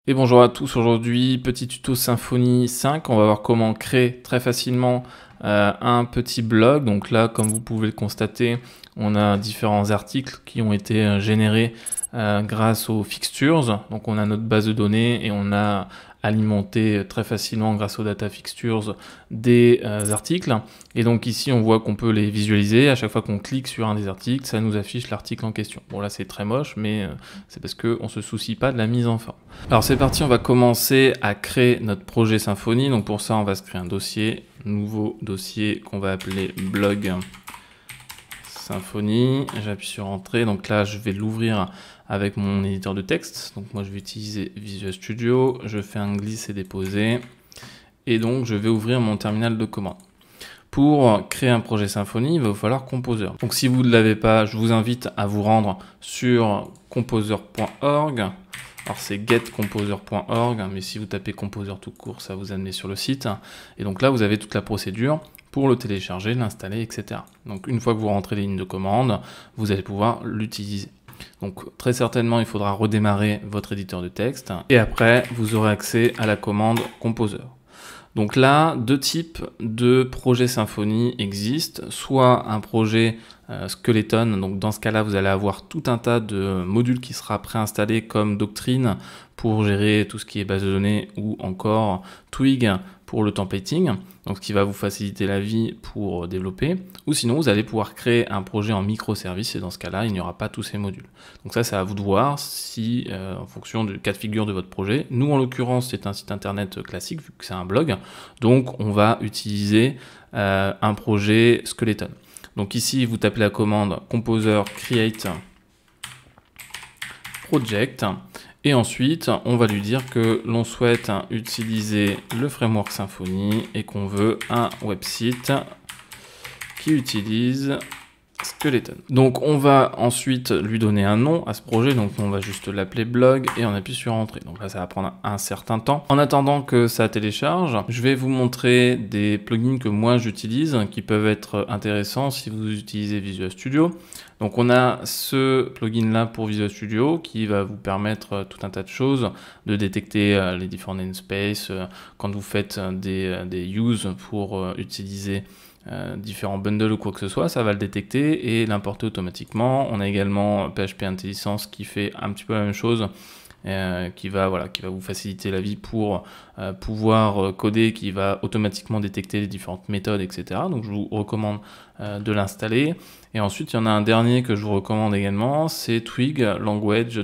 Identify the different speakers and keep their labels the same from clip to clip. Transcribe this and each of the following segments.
Speaker 1: Et bonjour à tous, aujourd'hui petit tuto Symfony 5, on va voir comment créer très facilement un petit blog. Donc là, comme vous pouvez le constater, on a différents articles qui ont été générés grâce aux fixtures. Donc on a notre base de données et on a alimenté très facilement grâce aux data fixtures des articles. Et donc ici on voit qu'on peut les visualiser. À chaque fois qu'on clique sur un des articles, ça nous affiche l'article en question. Bon là c'est très moche, mais c'est parce qu'on ne se soucie pas de la mise en forme. Alors c'est parti, on va commencer à créer notre projet Symfony. Donc pour ça on va se créer un dossier, nouveau dossier qu'on va appeler blog Symfony. J'appuie sur entrée, donc là je vais l'ouvrir avec mon éditeur de texte. Donc moi je vais utiliser Visual Studio, je fais un glisser déposer et donc je vais ouvrir mon terminal de commande. Pour créer un projet Symfony, il va vous falloir Composer. Donc si vous ne l'avez pas, je vous invite à vous rendre sur composer.org. Alors c'est getcomposer.org, mais si vous tapez Composer tout court, ça vous amène sur le site. Et donc là, vous avez toute la procédure pour le télécharger, l'installer, etc. Donc une fois que vous rentrez les lignes de commande, vous allez pouvoir l'utiliser. Donc très certainement, il faudra redémarrer votre éditeur de texte. Et après, vous aurez accès à la commande Composer. Donc là, deux types de projets Symfony existent, soit un projet Skeleton, donc dans ce cas-là, vous allez avoir tout un tas de modules qui sera préinstallé comme Doctrine pour gérer tout ce qui est base de données ou encore Twig pour le templating, donc ce qui va vous faciliter la vie pour développer, ou sinon vous allez pouvoir créer un projet en microservice et dans ce cas-là, il n'y aura pas tous ces modules. Donc ça, c'est à vous de voir si, en fonction du cas de figure de votre projet. Nous, en l'occurrence, c'est un site internet classique vu que c'est un blog, donc on va utiliser un projet Skeleton. Donc ici, vous tapez la commande Composer create project. Et ensuite, on va lui dire que l'on souhaite utiliser le framework Symfony et qu'on veut un website qui utilise Skeleton. Donc on va ensuite lui donner un nom à ce projet, donc on va juste l'appeler blog et on appuie sur entrée. Donc là ça va prendre un certain temps. En attendant que ça télécharge, je vais vous montrer des plugins que moi j'utilise qui peuvent être intéressants si vous utilisez Visual Studio. Donc on a ce plugin là pour Visual Studio qui va vous permettre tout un tas de choses, de détecter les différents namespaces, quand vous faites des use pour utiliser différents bundles ou quoi que ce soit, ça va le détecter et l'importer automatiquement. On a également PHP IntelliSense qui fait un petit peu la même chose, qui va vous faciliter la vie pour pouvoir coder, qui va automatiquement détecter les différentes méthodes, etc. Donc je vous recommande de l'installer. Et ensuite, il y en a un dernier que je vous recommande également, c'est Twig Language 2,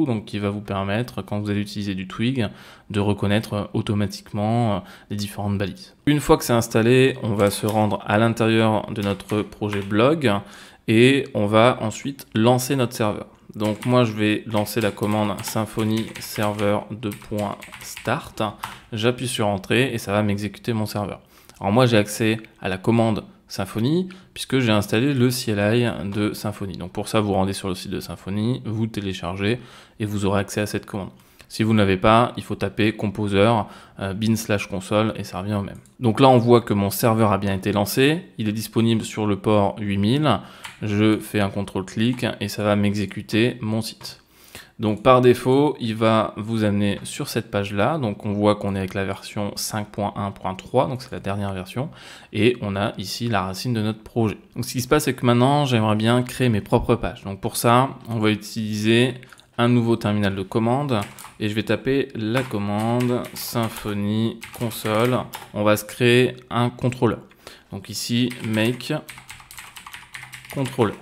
Speaker 1: donc qui va vous permettre, quand vous allez utiliser du Twig, de reconnaître automatiquement les différentes balises. Une fois que c'est installé, on va se rendre à l'intérieur de notre projet blog et on va ensuite lancer notre serveur. Donc moi, je vais lancer la commande Symfony server 2.start. J'appuie sur entrée et ça va m'exécuter mon serveur. Alors moi, j'ai accès à la commande Symfony puisque j'ai installé le CLI de Symfony. Donc pour ça, vous rendez sur le site de Symfony, vous téléchargez et vous aurez accès à cette commande. Si vous ne l'avez pas, il faut taper Composer bin/console et ça revient au même. Donc là, on voit que mon serveur a bien été lancé. Il est disponible sur le port 8000. Je fais un contrôle-clic et ça va m'exécuter mon site. Donc par défaut, il va vous amener sur cette page-là. Donc on voit qu'on est avec la version 5.1.3, donc c'est la dernière version. Et on a ici la racine de notre projet. Donc ce qui se passe, c'est que maintenant, j'aimerais bien créer mes propres pages. Donc pour ça, on va utiliser un nouveau terminal de commande et je vais taper la commande Symfony console. On va se créer un contrôleur. Donc ici, make controller.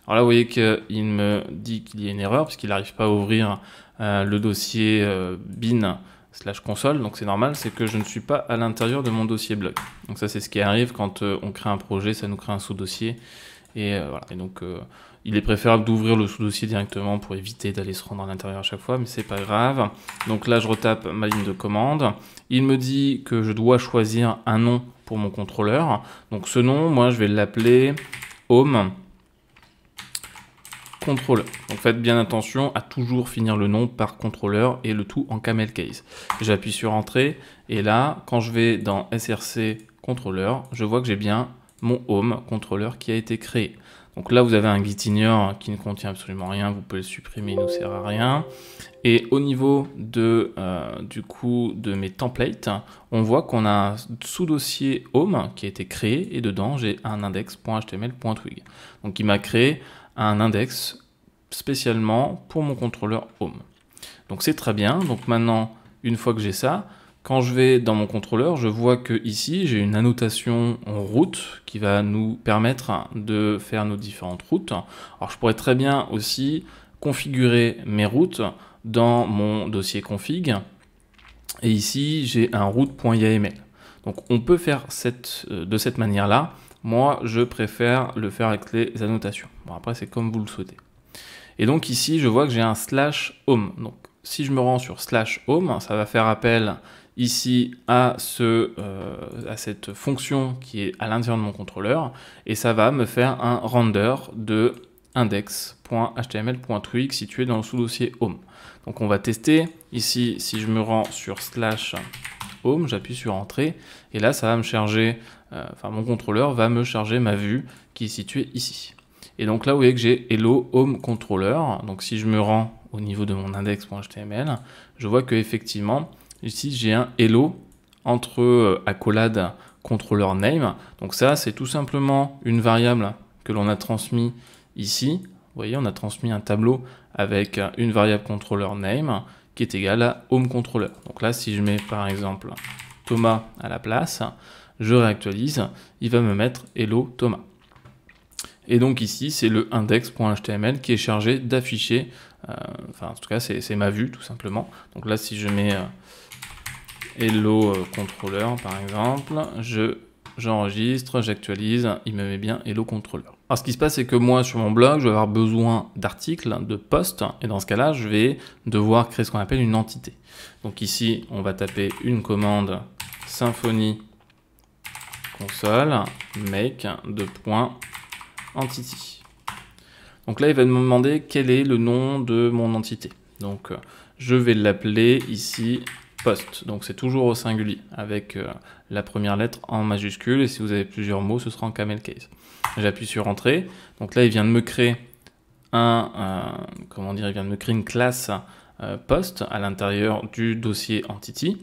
Speaker 1: Alors là, vous voyez qu'il me dit qu'il y a une erreur parce qu'il n'arrive pas à ouvrir le dossier bin/console. Donc c'est normal, c'est que je ne suis pas à l'intérieur de mon dossier blog. Donc ça, c'est ce qui arrive quand on crée un projet, ça nous crée un sous-dossier. Et voilà. Et donc il est préférable d'ouvrir le sous-dossier directement pour éviter d'aller se rendre à l'intérieur à chaque fois, mais c'est pas grave. Donc là, je retape ma ligne de commande. Il me dit que je dois choisir un nom pour mon contrôleur. Donc ce nom, moi, je vais l'appeler Home Controller. Donc faites bien attention à toujours finir le nom par contrôleur et le tout en camel case. J'appuie sur entrée et là, quand je vais dans src controller, je vois que j'ai bien mon Home Controller qui a été créé. Donc là, vous avez un gitignore qui ne contient absolument rien, vous pouvez le supprimer, il ne nous sert à rien. Et au niveau de, du coup, de mes templates, on voit qu'on a un sous-dossier home qui a été créé et dedans, j'ai un index.html.twig. Donc il m'a créé un index spécialement pour mon contrôleur home. Donc c'est très bien. Donc maintenant, une fois que j'ai ça, quand je vais dans mon contrôleur, je vois que ici j'ai une annotation en route qui va nous permettre de faire nos différentes routes. Alors je pourrais très bien aussi configurer mes routes dans mon dossier config. Et ici, j'ai un route.yml. Donc on peut faire de cette manière-là. Moi, je préfère le faire avec les annotations. Bon, après, c'est comme vous le souhaitez. Et donc ici, je vois que j'ai un /home. Donc si je me rends sur /home, ça va faire appel ici à cette fonction qui est à l'intérieur de mon contrôleur. Et ça va me faire un render de index.html.twig situé dans le sous-dossier home. Donc on va tester. Ici, si je me rends sur /home, j'appuie sur entrée. Et là, ça va me charger, mon contrôleur va me charger ma vue qui est située ici. Et donc là, vous voyez que j'ai Hello Home Controller. Donc si je me rends au niveau de mon index.html, je vois que effectivement, ici, j'ai un Hello entre accolade controller name. Donc ça, c'est tout simplement une variable que l'on a transmis ici. Vous voyez, on a transmis un tableau avec une variable controller name qui est égale à home controller. Donc là, si je mets par exemple Thomas à la place, je réactualise, il va me mettre Hello Thomas. Et donc ici, c'est le index.html qui est chargé d'afficher, en tout cas, c'est ma vue tout simplement. Donc là, si je mets Hello Controller par exemple, j'enregistre, j'actualise, il me met bien Hello Controller. Alors ce qui se passe, c'est que moi, sur mon blog, je vais avoir besoin d'articles, de posts, et dans ce cas-là, je vais devoir créer ce qu'on appelle une entité. Donc ici, on va taper une commande Symfony console make .entity. Donc là, il va me demander quel est le nom de mon entité. Donc je vais l'appeler ici post. Donc c'est toujours au singulier avec la première lettre en majuscule, et si vous avez plusieurs mots, ce sera en camel case. J'appuie sur entrée. Donc là, il vient de me créer il vient de me créer une classe post à l'intérieur du dossier entity.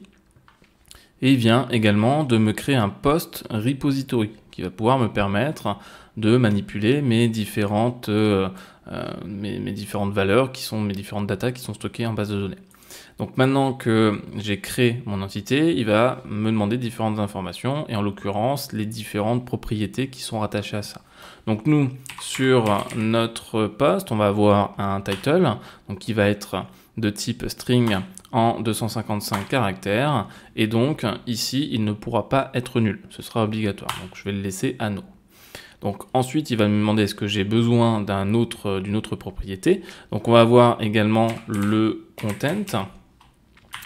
Speaker 1: Et il vient également de me créer un post repository qui va pouvoir me permettre de manipuler mes différentes valeurs, qui sont mes différentes datas qui sont stockées en base de données. Donc maintenant que j'ai créé mon entité, il va me demander différentes informations, et en l'occurrence les différentes propriétés qui sont rattachées à ça. Donc nous, sur notre post, on va avoir un title, donc qui va être de type string en 255 caractères, et donc ici il ne pourra pas être nul, ce sera obligatoire, donc je vais le laisser à no. Donc ensuite il va me demander est-ce que j'ai besoin d'une autre propriété. Donc on va avoir également le content,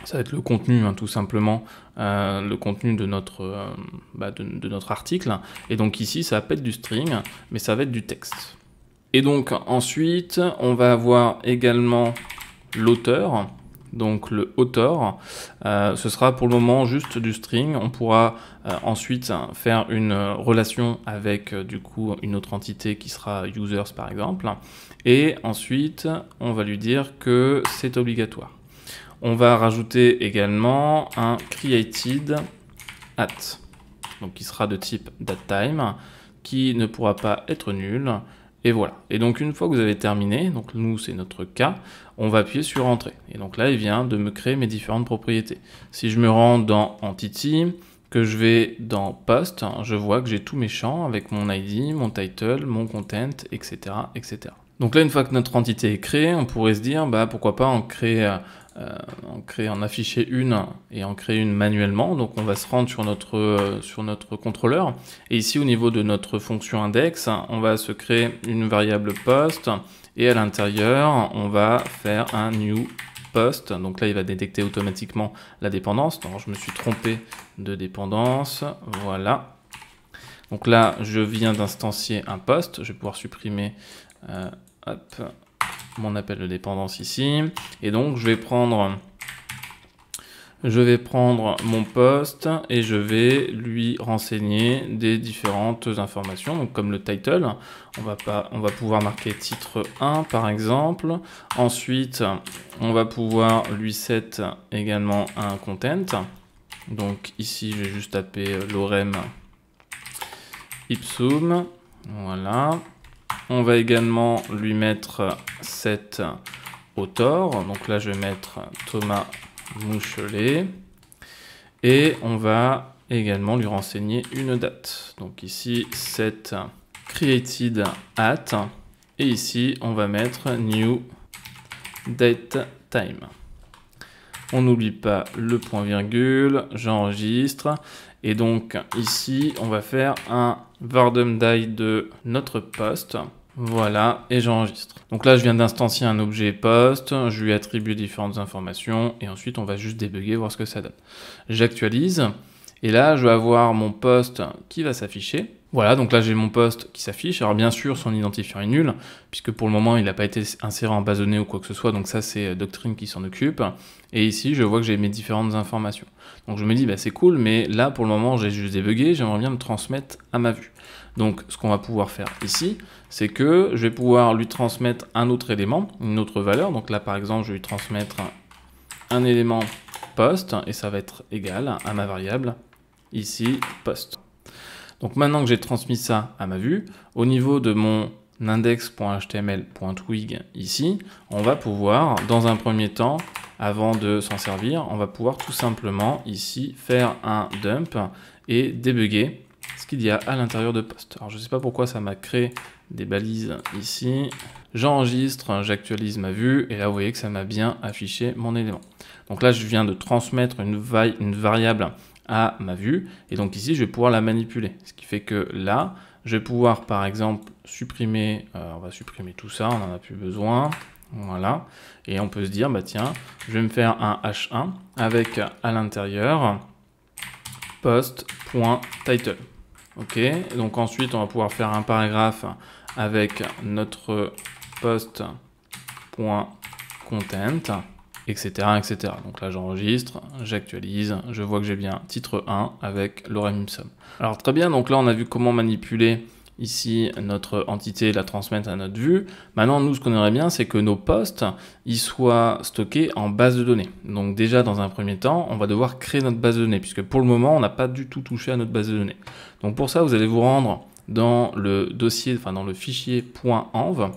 Speaker 1: ça va être le contenu tout simplement, le contenu de notre article, et donc ici ça va pas être du string mais ça va être du texte. Et donc ensuite on va avoir également l'auteur. Donc le author, ce sera pour le moment juste du string. On pourra ensuite faire une relation avec du coup une autre entité qui sera users par exemple. Et ensuite, on va lui dire que c'est obligatoire. On va rajouter également un created at, donc qui sera de type datetime, qui ne pourra pas être nul. Et voilà. Et donc une fois que vous avez terminé, donc nous c'est notre cas, on va appuyer sur entrée. Et donc là il vient de me créer mes différentes propriétés. Si je me rends dans entity, que je vais dans post, je vois que j'ai tous mes champs avec mon ID, mon title, mon content, etc., etc. Donc là une fois que notre entité est créée, on pourrait se dire pourquoi pas en afficher une et en créer une manuellement. Donc on va se rendre sur notre contrôleur, et ici au niveau de notre fonction index, on va se créer une variable post, et à l'intérieur on va faire un new post. Donc là il va détecter automatiquement la dépendance. Donc je me suis trompé de dépendance, voilà. Donc là je viens d'instancier un post, je vais pouvoir supprimer mon appel de dépendance ici, et donc je vais prendre Je vais prendre mon post et je vais lui renseigner des différentes informations, donc comme le title. On va pouvoir marquer titre 1 par exemple. Ensuite, on va pouvoir lui set également un content. Donc ici, je vais juste taper lorem ipsum. Voilà. On va également lui mettre set author. Donc là, je vais mettre Thomas Mouchelet. Et on va également lui renseigner une date. Donc ici, set created at. Et ici, on va mettre new date time. On n'oublie pas le point virgule, j'enregistre. Et donc ici, on va faire un var_dum_die de notre post. Voilà, et j'enregistre. Donc là, je viens d'instancier un objet post, je lui attribue différentes informations, et ensuite, on va juste débugger, voir ce que ça donne. J'actualise, et là, je vais avoir mon post qui va s'afficher. Voilà, donc là, j'ai mon post qui s'affiche. Alors bien sûr, son identifiant est nul, puisque pour le moment, il n'a pas été inséré en base de données ou quoi que ce soit, donc ça, c'est Doctrine qui s'en occupe. Et ici, je vois que j'ai mes différentes informations. Donc je me dis, bah, c'est cool, mais là, pour le moment, j'ai juste débugué, j'aimerais bien le transmettre à ma vue. Donc, ce qu'on va pouvoir faire ici, c'est que je vais pouvoir lui transmettre un autre élément, une autre valeur. Donc là, par exemple, je vais lui transmettre un élément post, et ça va être égal à ma variable, ici, post. Donc maintenant que j'ai transmis ça à ma vue, au niveau de mon index.html.twig ici, on va pouvoir, dans un premier temps, avant de s'en servir, on va pouvoir tout simplement ici faire un dump et débugger ce qu'il y a à l'intérieur de post. Alors je ne sais pas pourquoi ça m'a créé des balises ici. J'enregistre, j'actualise ma vue et là vous voyez que ça m'a bien affiché mon élément. Donc là je viens de transmettre une variable à ma vue et donc ici je vais pouvoir la manipuler. Ce qui fait que là je vais pouvoir par exemple supprimer, on va supprimer tout ça, on n'en a plus besoin. Voilà, et on peut se dire, bah tiens, je vais me faire un H1 avec à l'intérieur post.title. Ok, donc ensuite on va pouvoir faire un paragraphe avec notre post.content, etc., etc. Donc là j'enregistre, j'actualise, je vois que j'ai bien titre 1 avec lorem ipsum. Alors très bien, donc là on a vu comment manipuler ici notre entité, la transmettre à notre vue. Maintenant, nous, ce qu'on aimerait bien, c'est que nos posts, ils soient stockés en base de données. Donc déjà, dans un premier temps, on va devoir créer notre base de données, puisque pour le moment, on n'a pas du tout touché à notre base de données. Donc pour ça, vous allez vous rendre dans le dossier, enfin dans le fichier .env,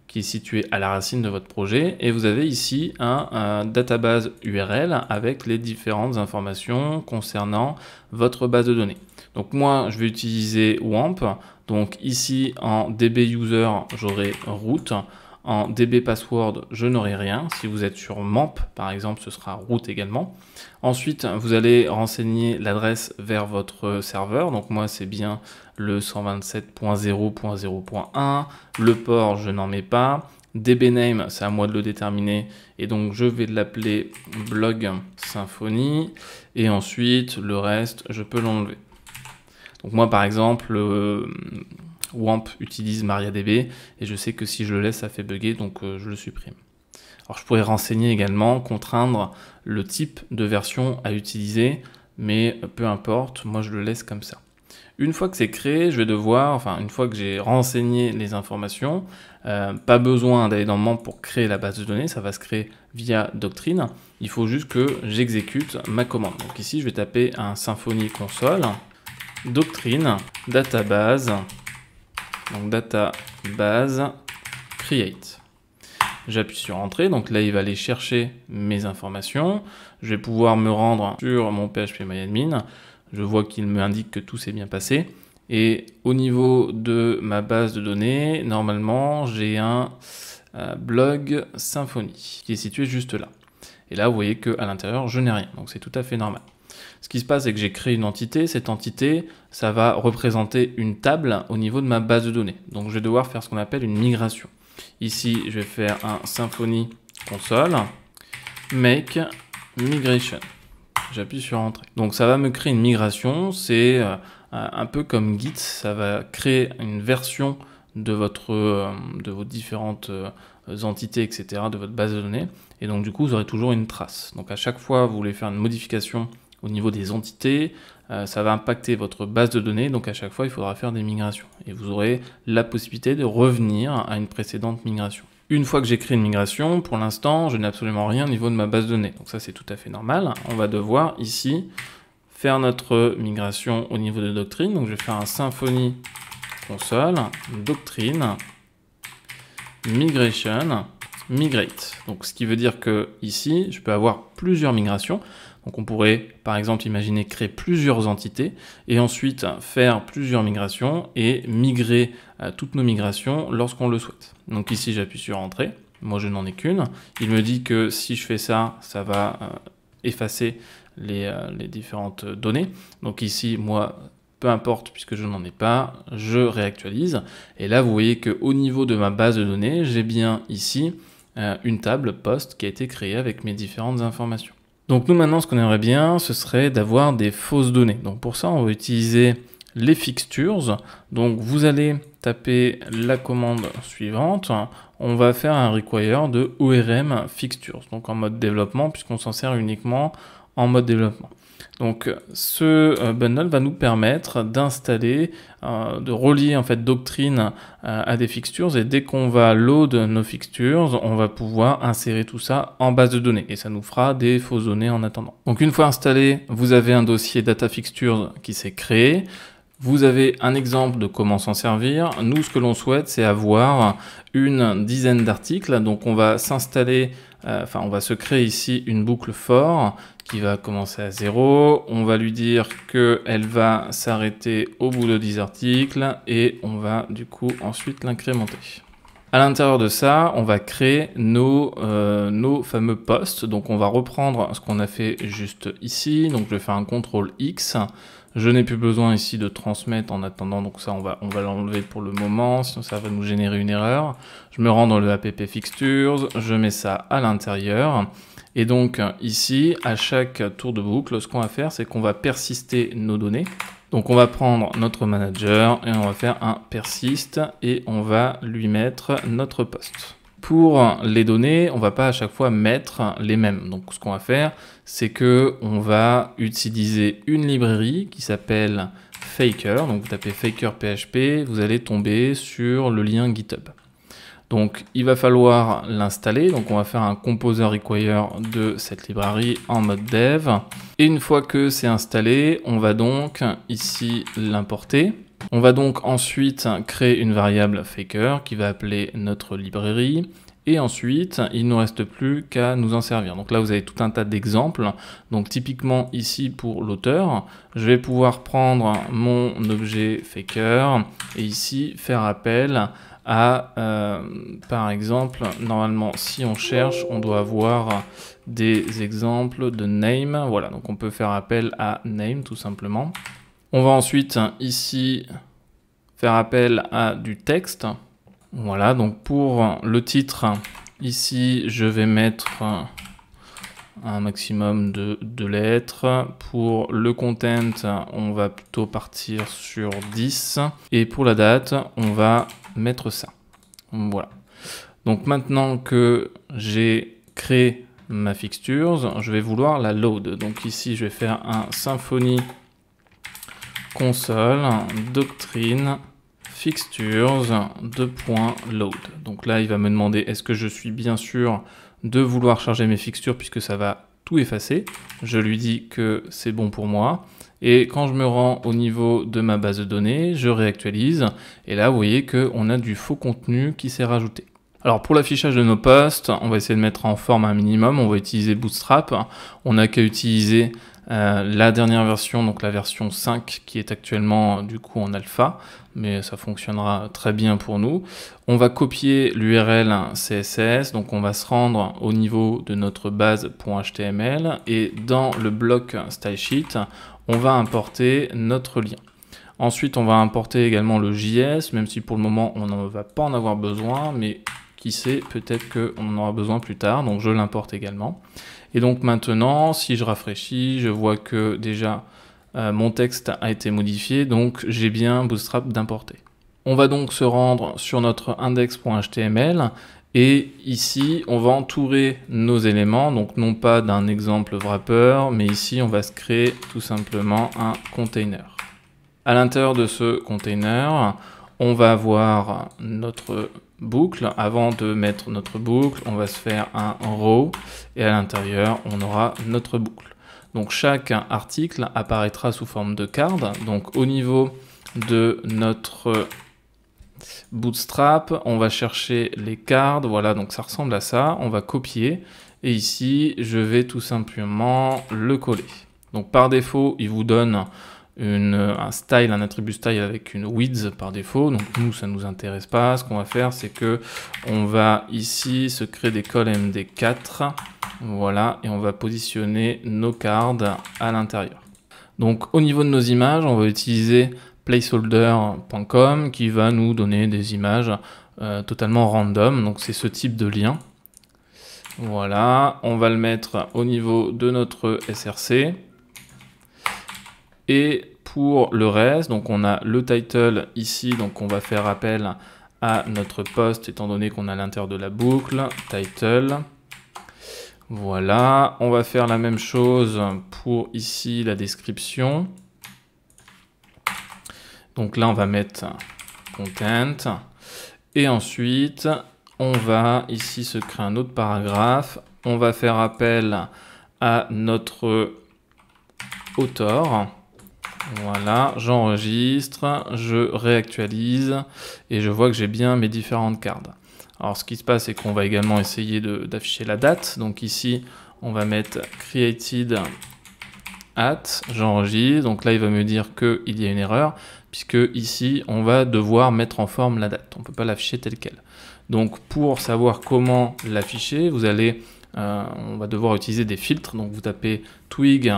Speaker 1: qui est situé à la racine de votre projet, et vous avez ici un database URL avec les différentes informations concernant votre base de données. Donc moi, je vais utiliser WAMP. Donc ici, en DB user, j'aurai root. En DB password, je n'aurai rien. Si vous êtes sur MAMP, par exemple, ce sera root également. Ensuite, vous allez renseigner l'adresse vers votre serveur. Donc moi, c'est bien le 127.0.0.1. Le port, je n'en mets pas. DBName, c'est à moi de le déterminer. Et donc, je vais l'appeler blog Symfony. Et ensuite, le reste, je peux l'enlever. Donc moi, par exemple, WAMP utilise MariaDB et je sais que si je le laisse, ça fait bugger, donc je le supprime. Alors je pourrais renseigner également, contraindre le type de version à utiliser, mais peu importe, moi je le laisse comme ça. Une fois que c'est créé, je vais devoir, enfin une fois que j'ai renseigné les informations, pas besoin d'aller dans MAMP pour créer la base de données, ça va se créer via Doctrine. Il faut juste que j'exécute ma commande. Donc ici, je vais taper un Symfony console. Doctrine, database, donc database, create. J'appuie sur entrée, donc là il va aller chercher mes informations. Je vais pouvoir me rendre sur mon phpMyAdmin. Je vois qu'il me indique que tout s'est bien passé. Et au niveau de ma base de données, normalement j'ai un blog Symfony qui est situé juste là. Et là vous voyez qu'à l'intérieur je n'ai rien, donc c'est tout à fait normal. Ce qui se passe, c'est que j'ai créé une entité. Cette entité, ça va représenter une table au niveau de ma base de données. Donc, je vais devoir faire ce qu'on appelle une migration. Ici, je vais faire un Symfony console, make migration. J'appuie sur Entrée. Donc, ça va me créer une migration. C'est un peu comme Git. Ça va créer une version de vos différentes entités, etc., de votre base de données. et donc du coup vous aurez toujours une trace. Donc à chaque fois vous voulez faire une modification au niveau des entités, ça va impacter votre base de données, donc à chaque fois il faudra faire des migrations. Et vous aurez la possibilité de revenir à une précédente migration. Une fois que j'ai créé une migration, pour l'instant je n'ai absolument rien au niveau de ma base de données. Donc ça c'est tout à fait normal. On va devoir ici faire notre migration au niveau de Doctrine. Donc je vais faire un Symfony console, Doctrine, Migration, Migrate. Donc ce qui veut dire que ici je peux avoir plusieurs migrations. Donc on pourrait par exemple imaginer créer plusieurs entités et ensuite faire plusieurs migrations et migrer toutes nos migrations lorsqu'on le souhaite. Donc ici j'appuie sur Entrée, moi je n'en ai qu'une. Il me dit que si je fais ça, ça va effacer les différentes données. Donc ici moi, peu importe puisque je n'en ai pas, je réactualise. Et là vous voyez qu'au niveau de ma base de données, j'ai bien ici une table post qui a été créée avec mes différentes informations. Donc nous maintenant ce qu'on aimerait bien ce serait d'avoir des fausses données. Donc pour ça on va utiliser les fixtures. Donc vous allez taper la commande suivante. On va faire un require de ORM fixtures. Donc en mode développement puisqu'on s'en sert uniquement en mode développement. Donc ce bundle va nous permettre d'installer, de relier en fait Doctrine à des fixtures et dès qu'on va load nos fixtures, on va pouvoir insérer tout ça en base de données et ça nous fera des fausses données en attendant. Donc une fois installé, vous avez un dossier data fixtures qui s'est créé. Vous avez un exemple de comment s'en servir. Nous, ce que l'on souhaite, c'est avoir une dizaine d'articles. Donc on va s'installer, on va se créer ici une boucle for qui va commencer à 0. On va lui dire qu'elle va s'arrêter au bout de 10 articles et on va du coup ensuite l'incrémenter. À l'intérieur de ça, on va créer nos fameux posts. Donc on va reprendre ce qu'on a fait juste ici. Donc je vais faire un CTRL X. Je n'ai plus besoin ici de transmettre en attendant, donc ça on va l'enlever pour le moment, sinon ça va nous générer une erreur. Je me rends dans le app fixtures, je mets ça à l'intérieur. Et donc ici, à chaque tour de boucle, ce qu'on va faire, c'est qu'on va persister nos données. Donc on va prendre notre manager et on va faire un persist et on va lui mettre notre post. Pour les données, on va pas à chaque fois mettre les mêmes. Donc ce qu'on va faire, c'est que on va utiliser une librairie qui s'appelle Faker. Donc vous tapez Faker PHP, vous allez tomber sur le lien GitHub. Donc il va falloir l'installer. Donc on va faire un composer require de cette librairie en mode dev. Et une fois que c'est installé, on va donc ici l'importer. On va donc ensuite créer une variable faker qui va appeler notre librairie. Et ensuite, il ne nous reste plus qu'à nous en servir. Donc là, vous avez tout un tas d'exemples. Donc typiquement ici pour l'auteur, je vais pouvoir prendre mon objet faker et ici faire appel à, par exemple, normalement, si on cherche, on doit avoir des exemples de name. Voilà, donc on peut faire appel à name tout simplement. On va ensuite ici faire appel à du texte. Voilà, donc pour le titre, ici je vais mettre un maximum de 2 lettres. Pour le content, on va plutôt partir sur 10. Et pour la date, on va mettre ça. Voilà. Donc maintenant que j'ai créé ma fixture, je vais vouloir la load. Donc ici, je vais faire un Symfony console, doctrine, fixtures, .load. Donc là, il va me demander est-ce que je suis bien sûr de vouloir charger mes fixtures puisque ça va tout effacer. Je lui dis que c'est bon pour moi. Et quand je me rends au niveau de ma base de données, je réactualise. Et là, vous voyez qu'on a du faux contenu qui s'est rajouté. Alors pour l'affichage de nos posts, on va essayer de mettre en forme un minimum. On va utiliser Bootstrap. On n'a qu'à utiliser la dernière version, donc la version 5 qui est actuellement du coup en alpha, mais ça fonctionnera très bien pour nous. On va copier l'URL CSS, donc on va se rendre au niveau de notre base.html et dans le bloc stylesheet, on va importer notre lien. Ensuite, on va importer également le JS, même si pour le moment on ne va pas en avoir besoin, mais qui sait, peut-être qu'on en aura besoin plus tard, donc je l'importe également. Et donc maintenant, si je rafraîchis, je vois que déjà mon texte a été modifié, donc j'ai bien Bootstrap d'importer. On va donc se rendre sur notre index.html Et ici, on va entourer nos éléments, donc non pas d'un exemple wrapper, mais ici, on va se créer tout simplement un container. À l'intérieur de ce container, on va avoir notre boucle. Avant de mettre notre boucle, on va se faire un row, et à l'intérieur, on aura notre boucle. Donc chaque article apparaîtra sous forme de card. Donc au niveau de notre Bootstrap, on va chercher les cards, voilà, donc ça ressemble à ça, on va copier, et ici, je vais tout simplement le coller. Donc par défaut, il vous donne un style, un attribut style avec une width par défaut, donc nous, ça ne nous intéresse pas. Ce qu'on va faire, c'est que on va ici se créer des cols MD4, voilà, et on va positionner nos cards à l'intérieur. Donc au niveau de nos images, on va utiliser placeholder.com qui va nous donner des images totalement random, donc c'est ce type de lien. Voilà, on va le mettre au niveau de notre SRC. Et pour le reste, donc on a le title ici, donc on va faire appel à notre post étant donné qu'on a à l'intérieur de la boucle, title. Voilà, on va faire la même chose pour ici la description. Donc là, on va mettre content. Et ensuite, on va ici se créer un autre paragraphe. On va faire appel à notre auteur. Voilà, j'enregistre, je réactualise et je vois que j'ai bien mes différentes cartes. Alors ce qui se passe, c'est qu'on va également essayer d'afficher la date. Donc ici, on va mettre created at, j'enregistre. Donc là, il va me dire qu'il y a une erreur, puisque ici, on va devoir mettre en forme la date. On ne peut pas l'afficher telle qu'elle. Donc pour savoir comment l'afficher, vous allez... on va devoir utiliser des filtres, donc vous tapez twig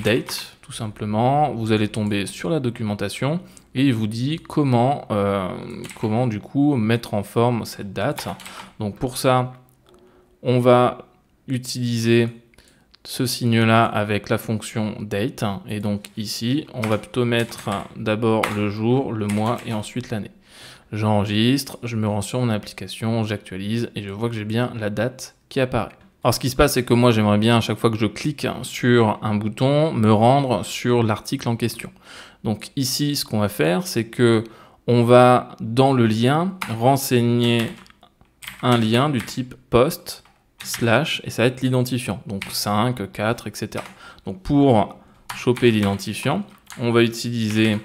Speaker 1: date tout simplement, vous allez tomber sur la documentation et il vous dit comment du coup mettre en forme cette date. Donc pour ça, on va utiliser ce signe là avec la fonction date, et donc ici on va plutôt mettre d'abord le jour, le mois et ensuite l'année. J'enregistre, je me rends sur mon application, j'actualise et je vois que j'ai bien la date qui apparaît. Alors ce qui se passe, c'est que moi j'aimerais bien à chaque fois que je clique sur un bouton, me rendre sur l'article en question. Donc ici, ce qu'on va faire, c'est que on va dans le lien renseigner un lien du type post slash et ça va être l'identifiant. Donc 5, 4, etc. Donc pour choper l'identifiant, on va utiliser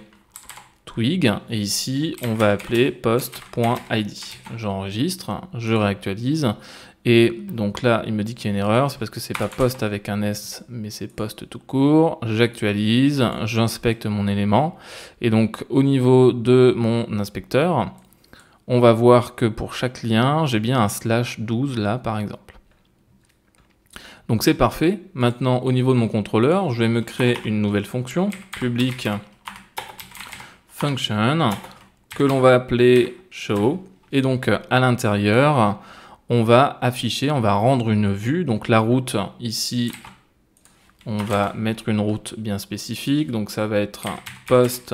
Speaker 1: twig et ici on va appeler post.id. J'enregistre, je réactualise. Et donc là, il me dit qu'il y a une erreur, c'est parce que c'est pas post avec un S, mais c'est post tout court. J'actualise, j'inspecte mon élément. Et donc, au niveau de mon inspecteur, on va voir que pour chaque lien, j'ai bien un /12 là, par exemple. Donc c'est parfait. Maintenant, au niveau de mon contrôleur, je vais me créer une nouvelle fonction, public function, que l'on va appeler show. Et donc, à l'intérieur, on va afficher, on va rendre une vue. Donc la route, ici, on va mettre une route bien spécifique. Donc ça va être post/id.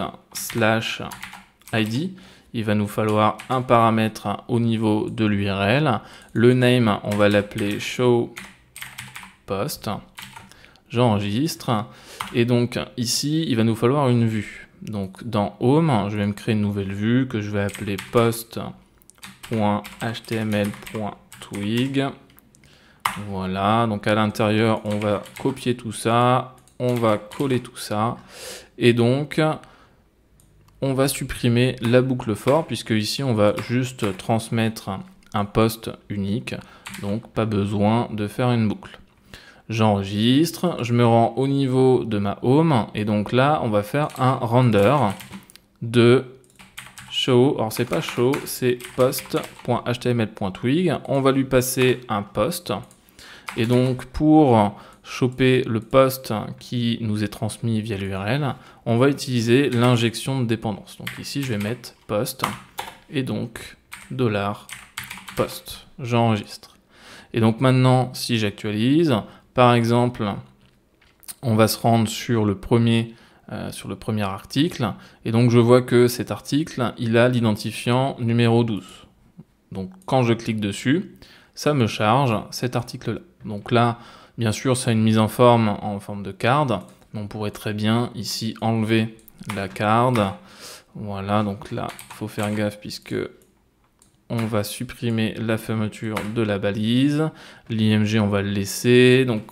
Speaker 1: Il va nous falloir un paramètre au niveau de l'URL. Le name, on va l'appeler show post. J'enregistre. Et donc ici, il va nous falloir une vue. Donc dans home, je vais me créer une nouvelle vue que je vais appeler post.html.twig. Voilà, donc à l'intérieur, on va copier tout ça, on va coller tout ça, et donc on va supprimer la boucle for, puisque ici on va juste transmettre un post unique, donc pas besoin de faire une boucle. J'enregistre, je me rends au niveau de ma home, et donc là on va faire un render de show, alors c'est pas show, c'est post.html.twig. On va lui passer un post. Et donc pour choper le post qui nous est transmis via l'URL, on va utiliser l'injection de dépendance. Donc ici je vais mettre post et donc $post. J'enregistre. Et donc maintenant si j'actualise, par exemple, on va se rendre sur le premier article, et donc je vois que cet article, il a l'identifiant numéro 12. Donc quand je clique dessus, ça me charge cet article-là. Donc là, bien sûr, ça a une mise en forme de card. On pourrait très bien ici enlever la card. Voilà, donc là, il faut faire gaffe puisque on va supprimer la fermeture de la balise. L'IMG, on va le laisser. Donc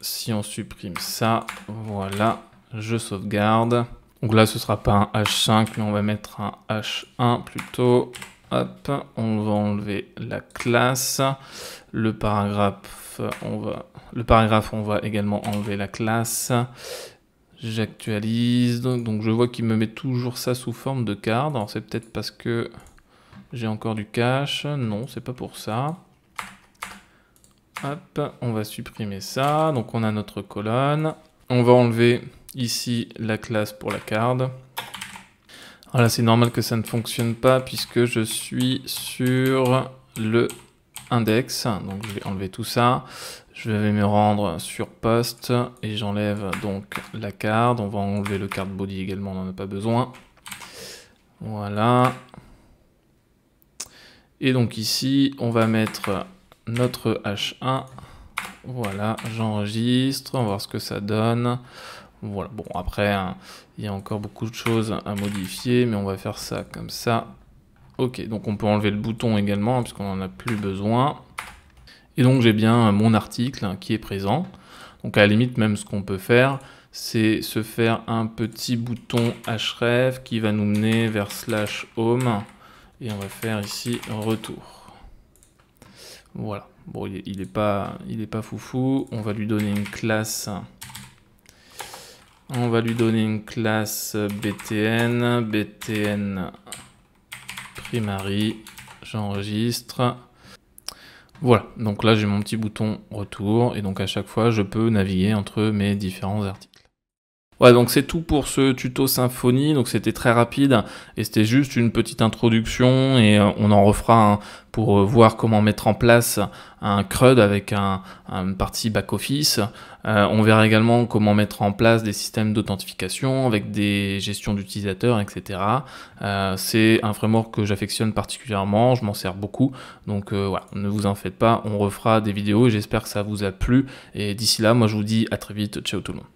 Speaker 1: si on supprime ça, voilà, je sauvegarde. Donc là, ce ne sera pas un H5, mais on va mettre un H1 plutôt. Hop, on va enlever la classe. Le paragraphe, on va également enlever la classe. J'actualise. Donc je vois qu'il me met toujours ça sous forme de card. Alors c'est peut-être parce que j'ai encore du cache. Non, c'est pas pour ça. Hop, on va supprimer ça. Donc on a notre colonne. On va enlever ici la classe pour la card. Voilà, c'est normal que ça ne fonctionne pas puisque je suis sur le index. Donc je vais enlever tout ça. Je vais me rendre sur post et j'enlève donc la card. On va enlever le card body également, on n'en a pas besoin. Voilà. Et donc ici, on va mettre notre H1. Voilà, j'enregistre, on va voir ce que ça donne. Voilà, bon après, hein, il y a encore beaucoup de choses à modifier, mais on va faire ça comme ça. Ok, donc on peut enlever le bouton également, hein, puisqu'on n'en a plus besoin. Et donc j'ai bien mon article hein, qui est présent. Donc à la limite, même ce qu'on peut faire, c'est se faire un petit bouton href qui va nous mener vers /home. Et on va faire ici retour. Voilà. Bon, il est pas foufou. On va lui donner une classe. On va lui donner une classe btn primary. J'enregistre. Voilà. Donc là, j'ai mon petit bouton retour. Et donc à chaque fois, je peux naviguer entre mes différents articles. Voilà, donc c'est tout pour ce tuto Symfony, donc c'était très rapide et c'était juste une petite introduction et on en refera un pour voir comment mettre en place un CRUD avec une partie back-office. On verra également comment mettre en place des systèmes d'authentification avec des gestions d'utilisateurs, etc. C'est un framework que j'affectionne particulièrement, je m'en sers beaucoup, donc voilà, ne vous en faites pas, on refera des vidéos et j'espère que ça vous a plu et d'ici là, moi je vous dis à très vite, ciao tout le monde.